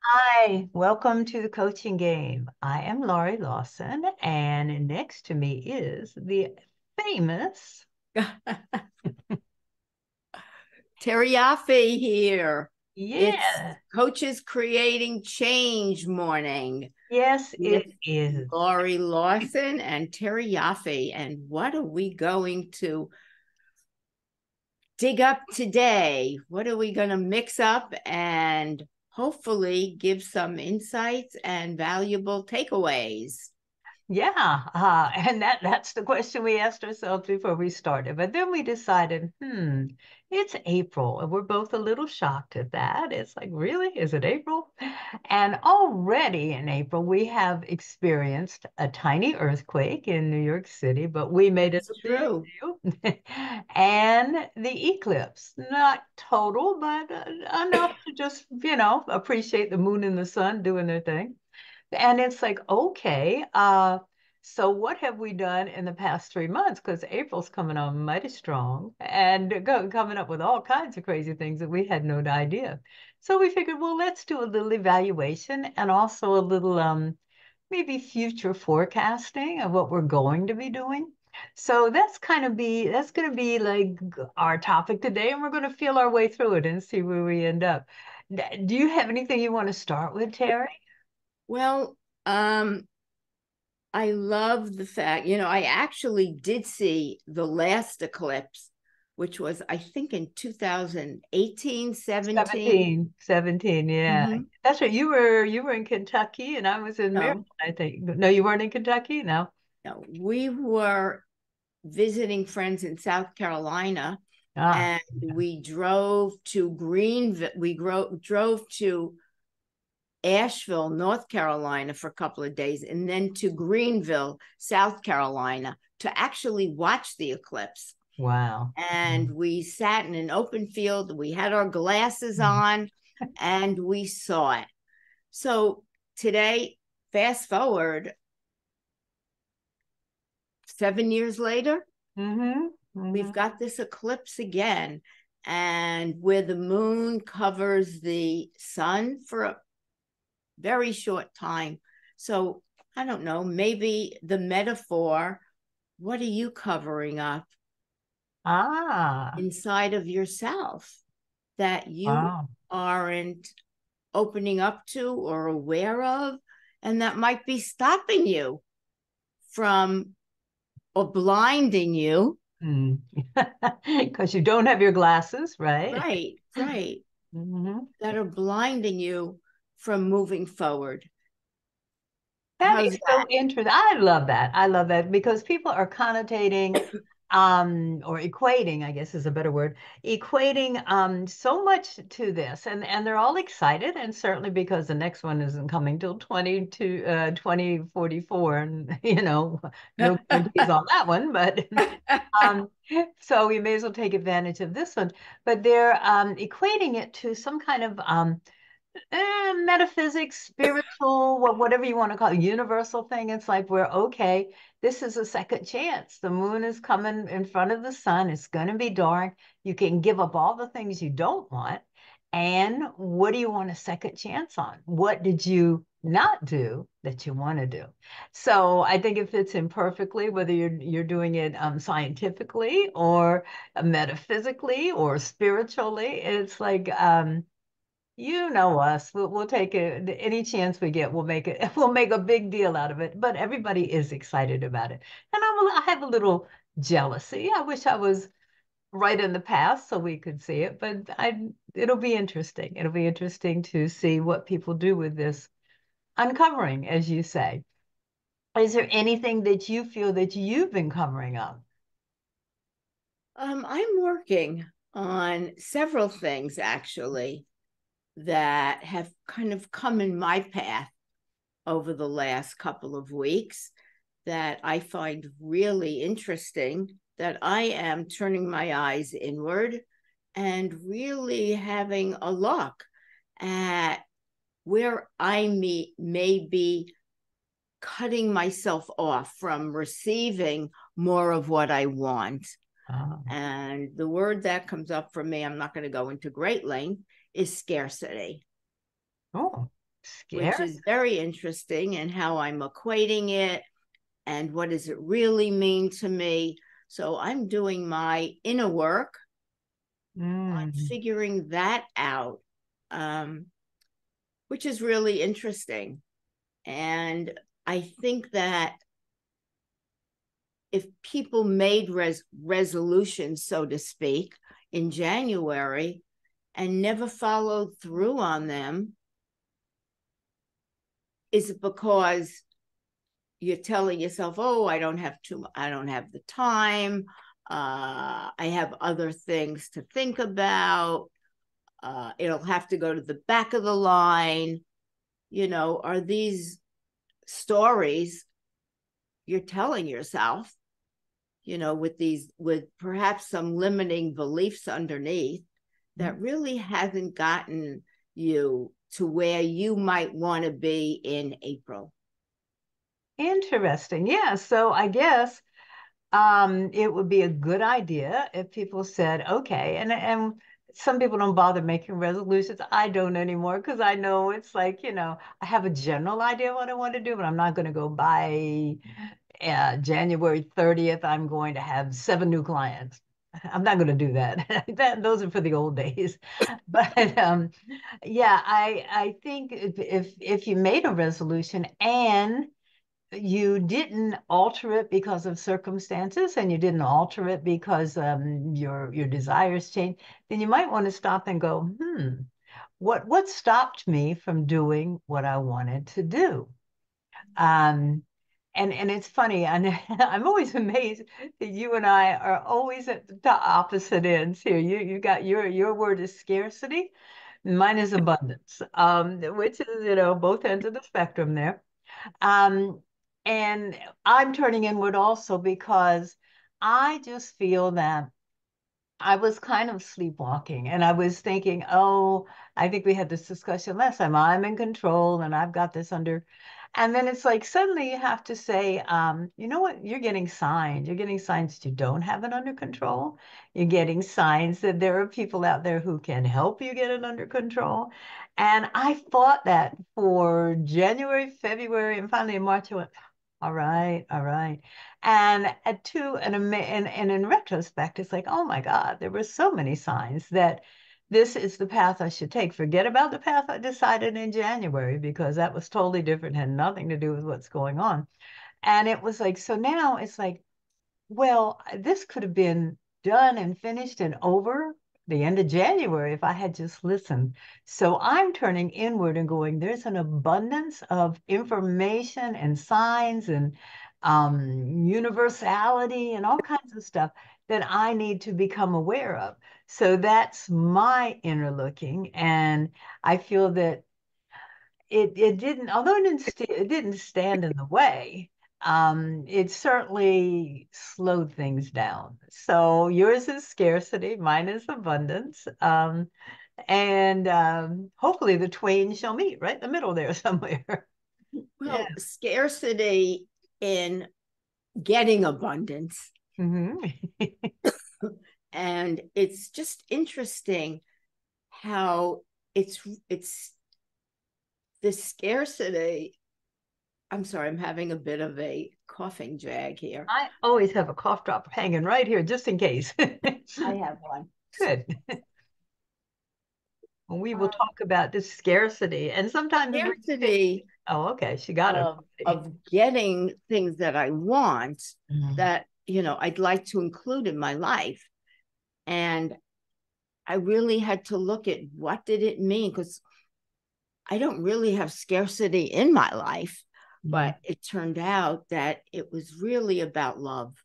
Hi, welcome to the coaching game. I am Laurie Lawson, and next to me is the famous, Terry Yoffe here. It's yeah, Coaches Creating Change morning yes, with it is. Laurie Lawson and Terry Yoffe. And what are we going to dig up today? What are we going to mix up and hopefully give some insights and valuable takeaways? Yeah, and that's the question we asked ourselves before we started. But then we decided, it's April, and we're both a little shocked at that. It's like, really? Is it April? And already in April, we have experienced a tiny earthquake in New York City, but we made it That's a big true. deal. And the eclipse, not total, but enough to just, appreciate the moon and the sun doing their thing. And it's like, okay, so what have we done in the past 3 months? Because April's coming on mighty strong and coming up with all kinds of crazy things that we had no idea. So we figured, well, let's do a little evaluation and also a little maybe future forecasting of what we're going to be doing. So that's going to be like our topic today, and we're going to feel our way through it and see where we end up. Do you have anything you want to start with, Terry? Well, um, I love the fact, I actually did see the last eclipse, which was, I think, in 2018, 17. 17, yeah. Mm-hmm. That's right. You were in Kentucky and I was in Maryland, No, I think. No, you weren't in Kentucky? No. no, we were visiting friends in South Carolina, Ah, and we drove to Greenville. Drove to Asheville, North Carolina for a couple of days, and then to Greenville, South Carolina, to actually watch the eclipse. wow. And we sat in an open field. We had our glasses on and we saw it. So today, fast forward 7 years later, Mm-hmm. we've Mm-hmm. got this eclipse again, and where the moon covers the sun for a very short time. So I don't know, maybe the metaphor, what are you covering up Ah, inside of yourself that you wow. aren't opening up to or aware of, and that might be stopping you from or blinding you? Mm. Because you don't have your glasses, right? Right, right. Hmm. That are blinding you from moving forward. That How's is so interesting. I love that. I love that because people are connotating or equating, I guess is a better word, equating so much to this. And they're all excited, and certainly because the next one isn't coming till 2044, and no guarantees that? on that one, but um so we may as well take advantage of this one. But they're equating it to some kind of metaphysics, spiritual, whatever you want to call it, universal thing. It's like we're okay. This is a second chance. The moon is coming in front of the sun. It's going to be dark. You can give up all the things you don't want. And what do you want a second chance on? What did you not do that you want to do? So I think it fits in perfectly, whether you're doing it scientifically or metaphysically or spiritually. It's like you know us. We'll take it any chance we get. We'll make it. We'll make a big deal out of it. But everybody is excited about it, and I have a little jealousy. I wish I was right in the past so we could see it. But it'll be interesting. It'll be interesting to see what people do with this uncovering, as you say. Is there anything that you feel that you've been covering up? I'm working on several things actually that have kind of come in my path over the last couple of weeks that I find really interesting, that I am turning my eyes inward and really having a look at where may be cutting myself off from receiving more of what I want. Oh, And the word that comes up for me, I'm not going to go into great length, is scarcity. oh. Scary. which is very interesting, and how I'm equating it and what does it really mean to me. So I'm doing my inner work on Mm. figuring that out, which is really interesting. And I think that if people made resolutions, so to speak, in January and never followed through on them, is it because you're telling yourself, "Oh, I don't have the time. I have other things to think about. It'll have to go to the back of the line." Are these stories you're telling yourself, with perhaps some limiting beliefs underneath, that really hasn't gotten you to where you might want to be in April? Interesting. Yeah. So I guess it would be a good idea if people said, okay, and some people don't bother making resolutions. I don't anymore because I know it's like, I have a general idea what I want to do, but I'm not going to go by January 30th, I'm going to have 7 new clients. I'm not going to do that. Those are for the old days. But yeah, I think if you made a resolution and you didn't alter it because of circumstances and you didn't alter it because your desires change, then you might want to stop and go, what stopped me from doing what I wanted to do? Um, and it's funny, and I'm always amazed that you and I are always at the opposite ends here. You got your word is scarcity, mine is abundance, which is both ends of the spectrum there. Um, and I'm turning inward also because I just feel that I was kind of sleepwalking and I was thinking, oh, I think we had this discussion last time. I'm in control and I've got this under. And then it's like suddenly you have to say, you know what? You're getting signs. You're getting signs that you don't have it under control. You're getting signs that there are people out there who can help you get it under control. And I fought that for January, February, and finally in March, I went, all right, all right. And in retrospect, it's like, oh my God, there were so many signs that this is the path I should take. Forget about the path I decided in January because that was totally different, had nothing to do with what's going on. And it was like, so now it's like, well, this could have been done and finished and over the end of January if I had just listened. So I'm turning inward and going, there's an abundance of information and signs and universality and all kinds of stuff that I need to become aware of. So that's my inner looking. And I feel that it didn't, although it didn't stand in the way, it certainly slowed things down. So yours is scarcity, mine is abundance. And hopefully the twain shall meet right in the middle there somewhere. Yeah. Well, scarcity in getting abundance. Hmm. And it's just interesting how it's the scarcity. I'm sorry, I'm having a bit of a coughing jag here. I always have a cough drop hanging right here just in case. I have one. Good. We will Um, talk about this scarcity and sometimes we think, Scarcity oh, okay, she got it of already. of getting things that I want, Mhm. that I'd like to include in my life. And I really had to look at what did it mean, because I don't really have scarcity in my life, Mhm. but it turned out that it was really about love.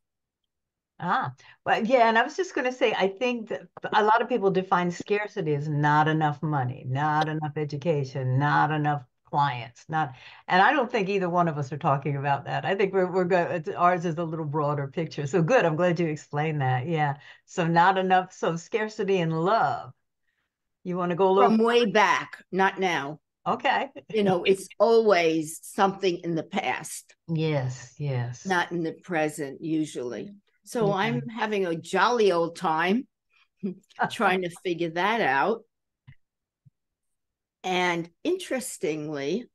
Ah, well, yeah, and I was just going to say, I think that a lot of people define scarcity as not enough money, not enough education, not enough clients, not, and I don't think either one of us are talking about that. I think we're good. Ours is a little broader picture. So good. I'm glad you explained that. Yeah. So not enough. So scarcity and love. You want to go a little, From way back, not now. okay. It's always something in the past, Yes, yes. not in the present, usually. So Yeah. I'm having a jolly old time trying to figure that out. And interestingly,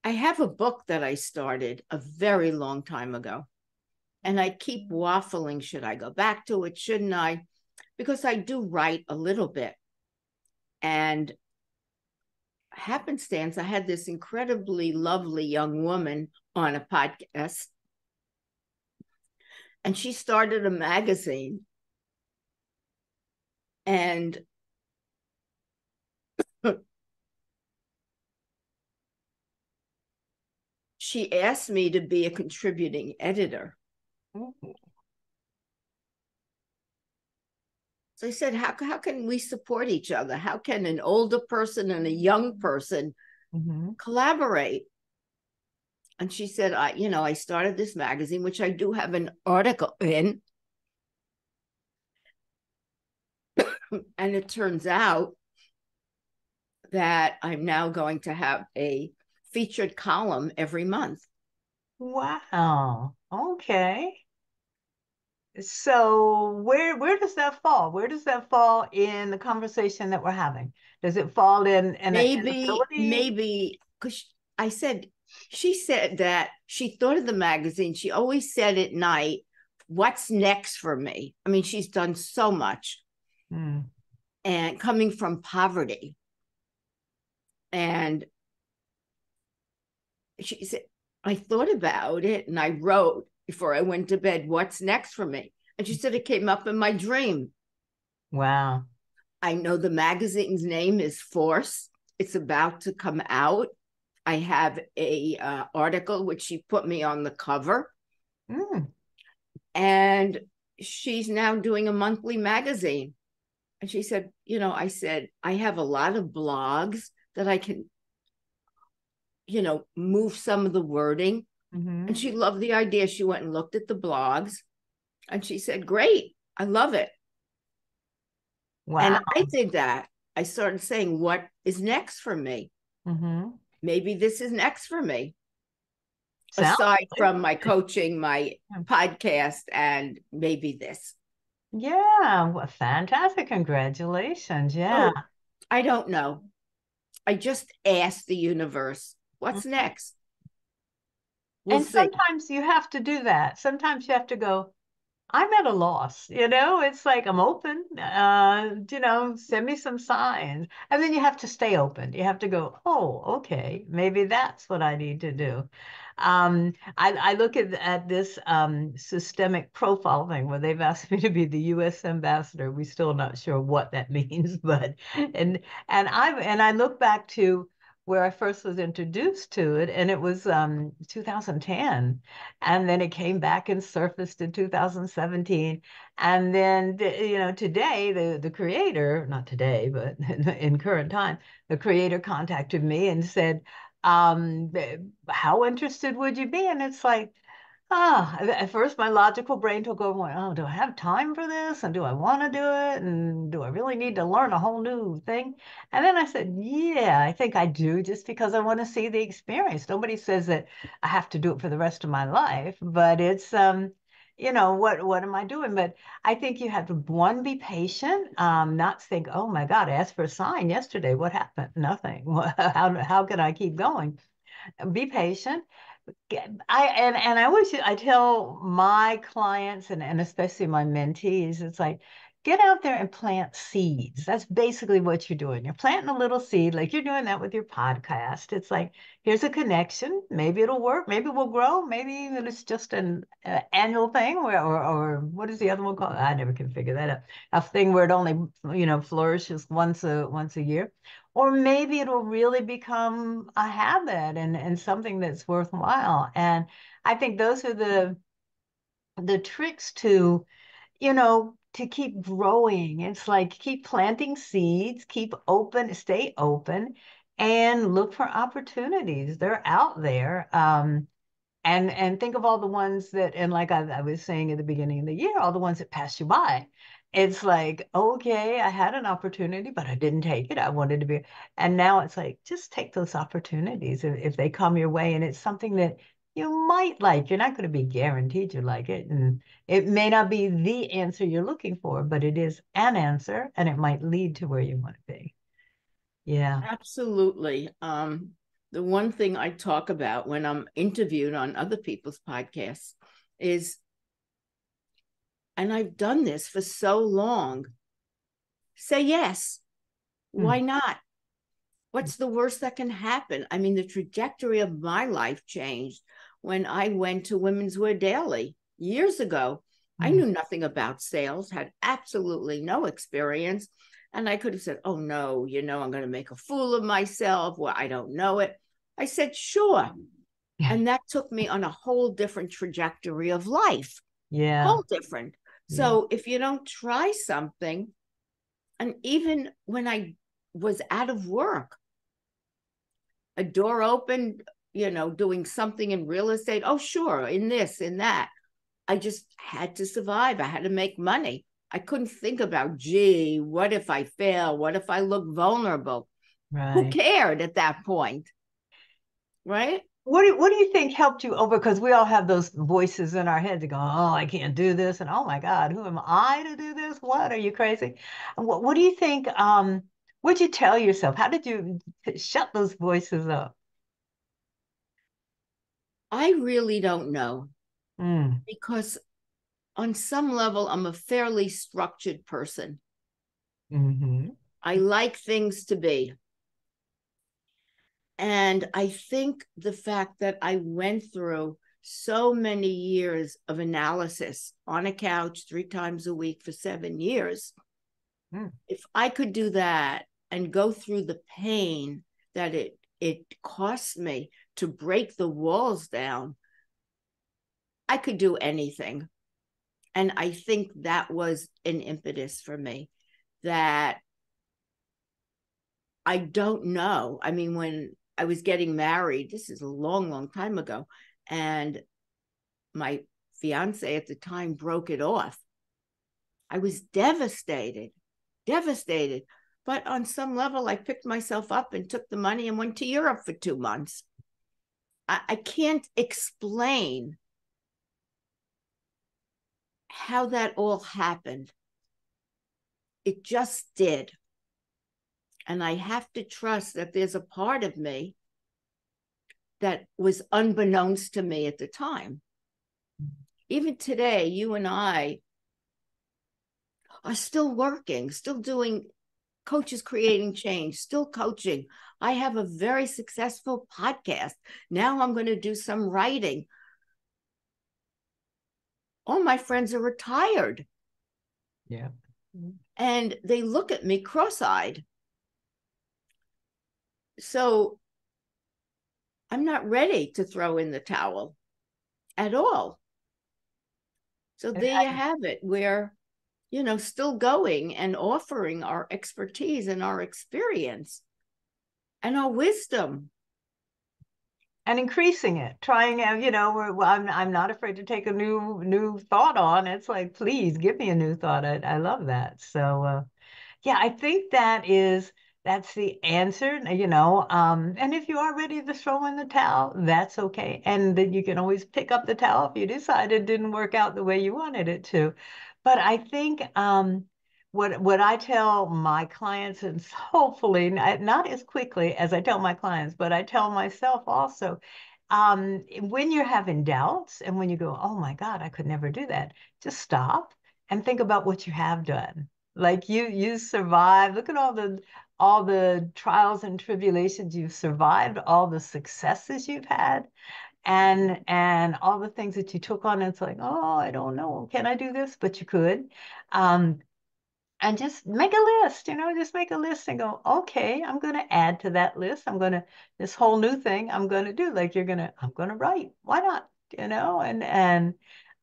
I have a book that I started a very long time ago. And I keep waffling. Should I go back to it? Shouldn't I? Because I do write a little bit. And happenstance, I had this incredibly lovely young woman on a podcast, and she started a magazine. And she asked me to be a contributing editor. Mhm. So I said, how can we support each other? How can an older person and a young person Mhm. collaborate? And she said, I started this magazine, which I do have an article in. And it turns out that I'm now going to have a featured column every month. Wow. Okay. So where does that fall? Where does that fall in the conversation that we're having? Does it fall in an inability? Maybe because I said, she said that she thought of the magazine. She always said at night, what's next for me? I mean, she's done so much Hmm. and coming from poverty. And she said, I thought about it and I wrote before I went to bed, what's next for me? And she said, it came up in my dream. Wow. I know the magazine's name is Force. It's about to come out. I have a article which she put me on the cover, Mm. and she's now doing a monthly magazine. And she said, I said, I have a lot of blogs that I can, move some of the wording. And Hmm. she loved the idea. She went and looked at the blogs and she said, great, I love it. And Wow. I did that. I started saying, what is next for me? Hmm. Maybe this is next for me, Sounds aside like from my coaching, my it. podcast, and maybe this. Yeah. Well, fantastic. Congratulations. Yeah. Oh, I don't know. I just asked the universe, what's Mhm. next? We'll And see. sometimes you have to do that. Sometimes you have to go, I'm at a loss, it's like I'm open, send me some signs. And then you have to stay open. You have to go, oh, okay, maybe that's what I need to do. I look at this systemic profile thing where they've asked me to be the U.S. ambassador. We're still not sure what that means, but and I look back to where I first was introduced to it, and it was 2010. And then it came back and surfaced in 2017. And then, today, the creator, not today, but in current time, the creator contacted me and said, how interested would you be? And it's like, at first my logical brain took over, went, oh, do I have time for this? And do I want to do it? And do I really need to learn a whole new thing? And then I said, yeah, I think I do, just because I want to see the experience. Nobody says that I have to do it for the rest of my life, but it's what am I doing? But I think you have to, one, be patient, not think, oh my God, I asked for a sign yesterday. What happened? Nothing. How can I keep going? Be patient. I always I tell my clients and especially my mentees, it's like get out there and plant seeds. That's basically what you're doing. You're planting a little seed, like you're doing that with your podcast. It's like here's a connection. Maybe it'll work. Maybe it will grow. Maybe it's just an annual thing, where or what is the other one called? I never can figure that out. A thing where it only flourishes once a year. Or maybe it'll really become a habit and something that's worthwhile. And I think those are the tricks to keep growing. It's like keep planting seeds, keep open, stay open, and look for opportunities. They're out there. And think of all the ones that, and like I was saying at the beginning of the year, all the ones that pass you by. It's like, okay, I had an opportunity, but I didn't take it. I wanted to be, and now it's like, just take those opportunities if they come your way, and it's something that you might like. You're not going to be guaranteed you like it, and it may not be the answer you're looking for, but it is an answer, and it might lead to where you want to be. Yeah. Absolutely. The one thing I talk about when I'm interviewed on other people's podcasts is, and I've done this for so long, say yes. Why Mm. not? What's the worst that can happen? I mean, the trajectory of my life changed when I went to Women's Wear Daily years ago. I Mm. knew nothing about sales, had absolutely no experience. And I could have said, oh no, I'm going to make a fool of myself. Well, I don't know it. I said, sure. Yeah. And that took me on a whole different trajectory of life, Yeah. whole different. Yeah. So if you don't try something, and even when I was out of work, a door opened, doing something in real estate. Oh, sure, in this, in that. I just had to survive. I had to make money. I couldn't think about, gee, what if I fail? What if I look vulnerable? Who Right. cared at that point? Right? What do you think helped you over? Because we all have those voices in our head to go, oh, I can't do this, and oh my God, who am I to do this? What are you crazy? And what do you think? What'd you tell yourself? How did you shut those voices up? I really don't know Mm. because on some level, I'm a fairly structured person. Hmm. I like things to be. And I think the fact that I went through so many years of analysis on a couch 3 times a week for 7 years, Mm. if I could do that and go through the pain that it cost me to break the walls down, I could do anything. And I think that was an impetus for me, that I don't know. I mean, when I was getting married, this is a long, long time ago, and my fiance at the time broke it off. I was devastated, devastated. But on some level, I picked myself up and took the money and went to Europe for 2 months. I can't explain how that all happened. It just did. And I have to trust that there's a part of me that was unbeknownst to me at the time. Even today, you and I are still working, still doing Coaches Creating Change, still coaching. I have a very successful podcast. Now I'm going to do some writing. All my friends are retired Yeah. and they look at me cross eyed. So I'm not ready to throw in the towel at all. So And there you have it. We're, still going and offering our expertise and our experience and our wisdom. increasing it, trying out, well, I'm not afraid to take a new thought on. It's like, please give me a new thought. I love that. So yeah, I think that's the answer, and if you are ready to throw in the towel, that's okay. And then you can always pick up the towel if you decide it didn't work out the way you wanted it to. But I think what I tell my clients, and hopefully not as quickly as I tell my clients, but I tell myself also, when you're having doubts and when you go, oh my God, I could never do that, just stop and think about what you have done. Like you survived. Look at all the trials and tribulations you've survived, all the successes you've had, and all the things that you took on. It's like, oh, I don't know, can I do this? But you could. Um, and just make a list, just make a list and go, okay, I'm going to add to that list. This whole new thing I'm going to do. Like I'm going to write. Why not? And I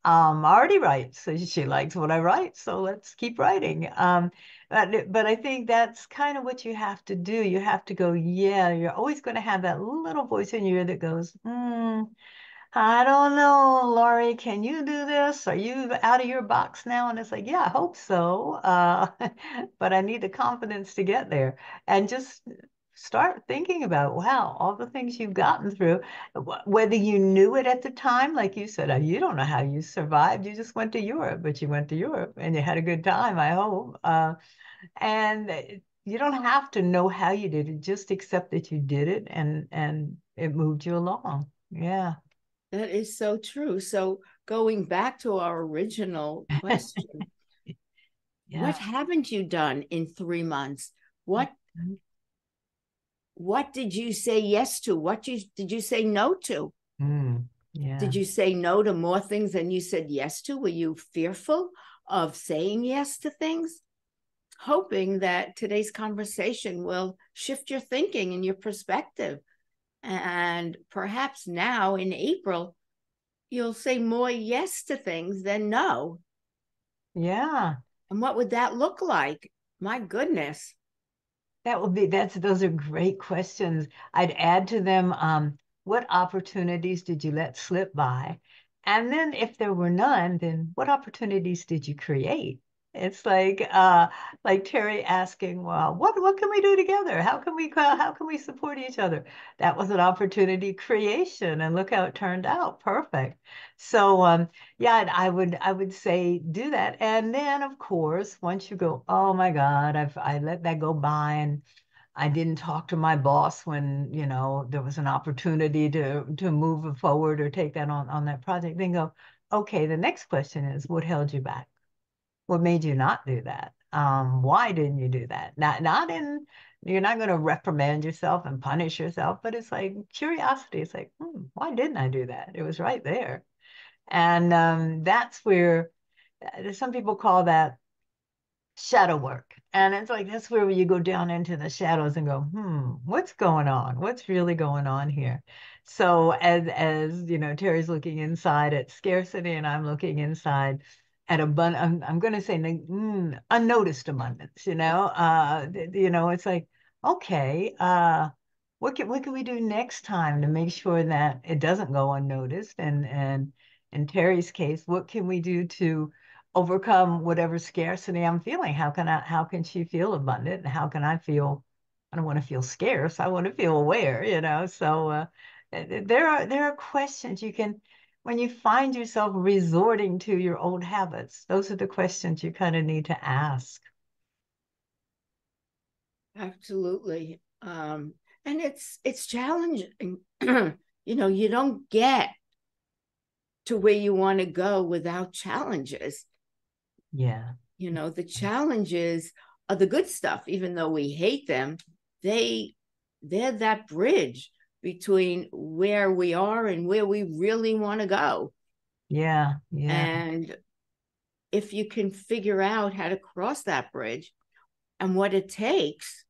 already write. So she likes what I write. So let's keep writing. But I think that's kind of what you have to do. You have to go, yeah, you're always going to have that little voice in your ear that goes, I don't know, Laurie, can you do this? Are you out of your box now? And it's like, yeah, I hope so. But I need the confidence to get there and just start thinking about, wow, all the things you've gotten through, whether you knew it at the time, like you said, you don't know how you survived. You just went to Europe, but you went to Europe and you had a good time, I hope. And you don't have to know how you did it. Just accept that you did it and it moved you along. Yeah. That is so true. So going back to our original question, what Yeah. haven't you done in 3 months? What did you say yes to? Did you say no to? Yeah. Did you say no to more things than you said yes to? Were you fearful of saying yes to things? Hoping that today's conversation will shift your thinking and your perspective. And perhaps now in April, you'll say more yes to things than no. Yeah. And what would that look like? My goodness. Those are great questions. I'd add to them, what opportunities did you let slip by? And then if there were none, then what opportunities did you create? It's like Terry asking, well, what can we do together? How can we support each other? That was an opportunity creation, and look how it turned out. Perfect. So yeah, I would say do that. And then of course, once you go, oh my God, I let that go by and I didn't talk to my boss when, there was an opportunity to move forward or take that on that project, then go, okay, the next question is what held you back? What made you not do that? Why didn't you do that? Not in You're not going to reprimand yourself and punish yourself, but it's like curiosity. It's like, why didn't I do that? It was right there. And that's where some people call that shadow work. And it's like that's where you go down into the shadows and go, what's going on? What's really going on here? So as Terry's looking inside at scarcity and I'm looking inside at I'm going to say unnoticed abundance, it's like, okay, what can we do next time to make sure that it doesn't go unnoticed? And in Terry's case, what can we do to overcome whatever scarcity I'm feeling? How can she feel abundant? And how can I don't want to feel scarce. I want to feel aware. So there are questions you can, when you find yourself resorting to your old habits, those are the questions you kind of need to ask. Absolutely. And it's challenging. You don't get to where you want to go without challenges. Yeah. The challenges are the good stuff, even though we hate them, they they're that bridge between where we are and where we really want to go. Yeah. Yeah. And if you can figure out how to cross that bridge and what it takes,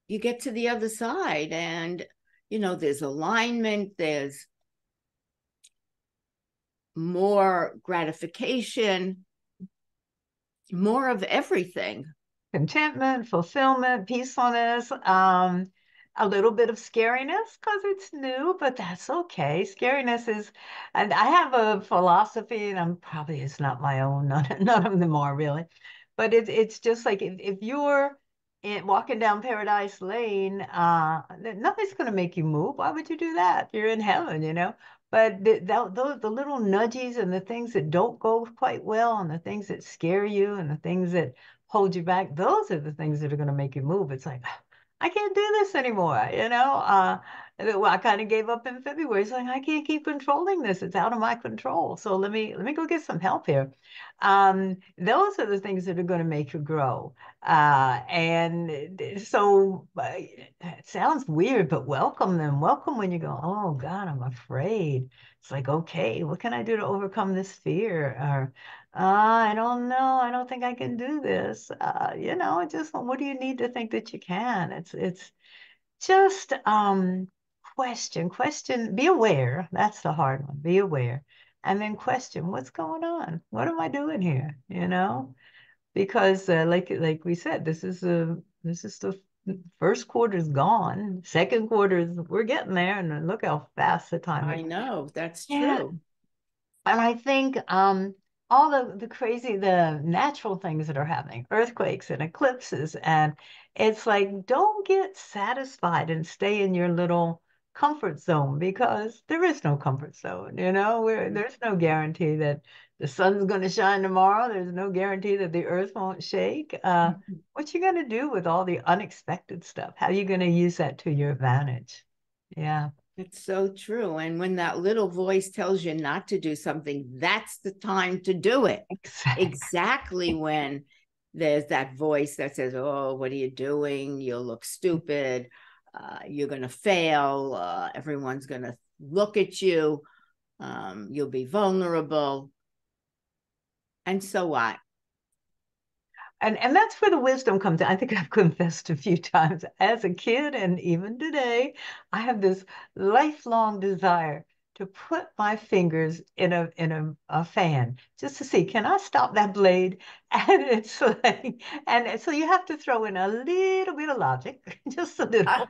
you get to the other side. And there's alignment, there's more gratification, more of everything. Contentment, fulfillment, peacefulness, a little bit of scariness because it's new, but that's okay. Scariness is, and I have a philosophy, and it's not my own, none of them are really, but it's just like if you're walking down Paradise Lane, nothing's going to make you move. Why would you do that? You're in heaven. But the little nudges and the things that don't go quite well, and the things that scare you, and the things that hold you back, those are the things that are going to make you move. It's like, I can't do this anymore. Well, I kind of gave up in February. It's like, I can't keep controlling this. It's out of my control. So let me go get some help here. Those are the things that are going to make you grow. And so it sounds weird, but welcome them. Welcome when you go, oh God, I'm afraid. It's like, okay, what can I do to overcome this fear? Or I don't know. I don't think I can do this. Just what do you need to think that you can? It's just question, be aware. That's the hard one. Be aware. And then question, what's going on? What am I doing here? Because like we said, this is the first quarter's gone. Second quarter's we're getting there, and then look how fast the time I is. know that's Yeah, true. and I think all the natural things that are happening, earthquakes and eclipses, and it's like don't get satisfied and stay in your little comfort zone because there is no comfort zone. There's no guarantee that the sun's going to shine tomorrow. There's no guarantee that the earth won't shake. What you going to do with all the unexpected stuff? How are you going to use that to your advantage? Yeah, It's so true. And when that little voice tells you not to do something, that's the time to do it. exactly. Exactly when there's that voice that says, "Oh, what are you doing? You'll look stupid. You're going to fail. Everyone's going to look at you. You'll be vulnerable." And so what? And that's where the wisdom comes in. I think I've confessed a few times as a kid and even today, I have this lifelong desire to put my fingers in a fan just to see, can I stop that blade? And it's like, and so you have to throw in a little bit of logic, just a Uh, little.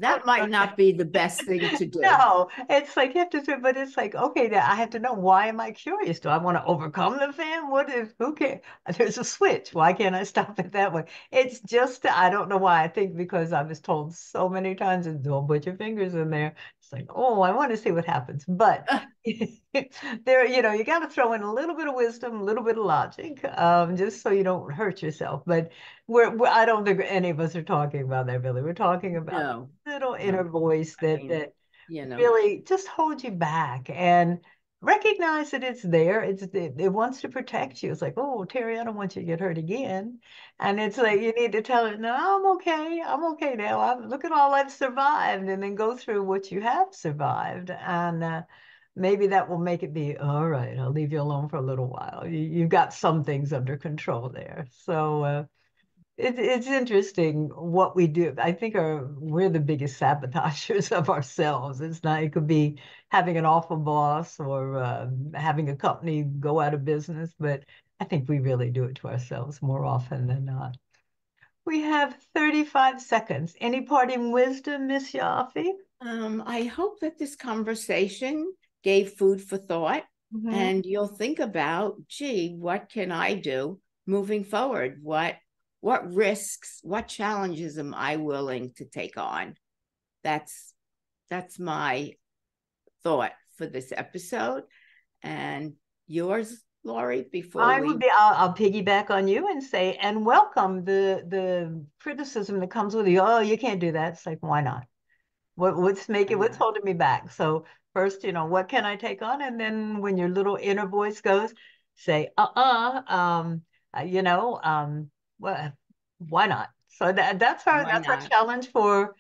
that might not be the best thing to do. No, it's like you have to say, but it's like, okay, now I have to know, why am I curious? Do I want to overcome the fan? What is, who cares? There's a switch. Why can't I stop it that way? It's just, I don't know why. I think because I was told so many times, don't put your fingers in there. It's like, oh, I want to see what happens. But there, you got to throw in a little bit of wisdom, a little bit of logic, just so you don't hurt yourself. But I don't think any of us are talking about that, really. We're talking about No, little inner no. voice I that mean, you know, really just hold you back and recognize that it's there. It wants to protect you. It's like, oh, Terry, I don't want you to get hurt again. And it's like you need to tell it, no, I'm okay. I'm okay now. Look at all I've survived, and then go through what you have survived. And maybe that will make it be all right. I'll leave you alone for a little while. You've got some things under control there. So it's interesting what we do. I think we're the biggest sabotagers of ourselves. It's not, it could be having an awful boss or having a company go out of business, but I think we really do it to ourselves more often than not. We have 35 seconds. Any parting wisdom, Miss Yaffe? I hope that this conversation gave food for thought Hmm. and you'll think about, gee, what can I do moving forward? What risks, what challenges am I willing to take on? That's that's my thought for this episode. And yours, Laurie, before we I'll piggyback on you and say, and welcome the criticism that comes with you. Oh, you can't do that. It's like, why not? why What's not? holding me back? So first, what can I take on? And then when your little inner voice goes, say, well, why not? So Why that's our not? challenge for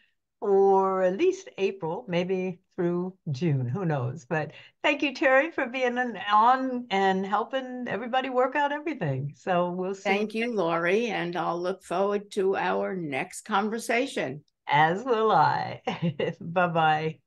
at least April, maybe through June, who knows? But thank you, Terry, for being on and helping everybody work out everything. So we'll see you Thank you, Laurie, and I'll look forward to our next conversation. as will I. Bye bye.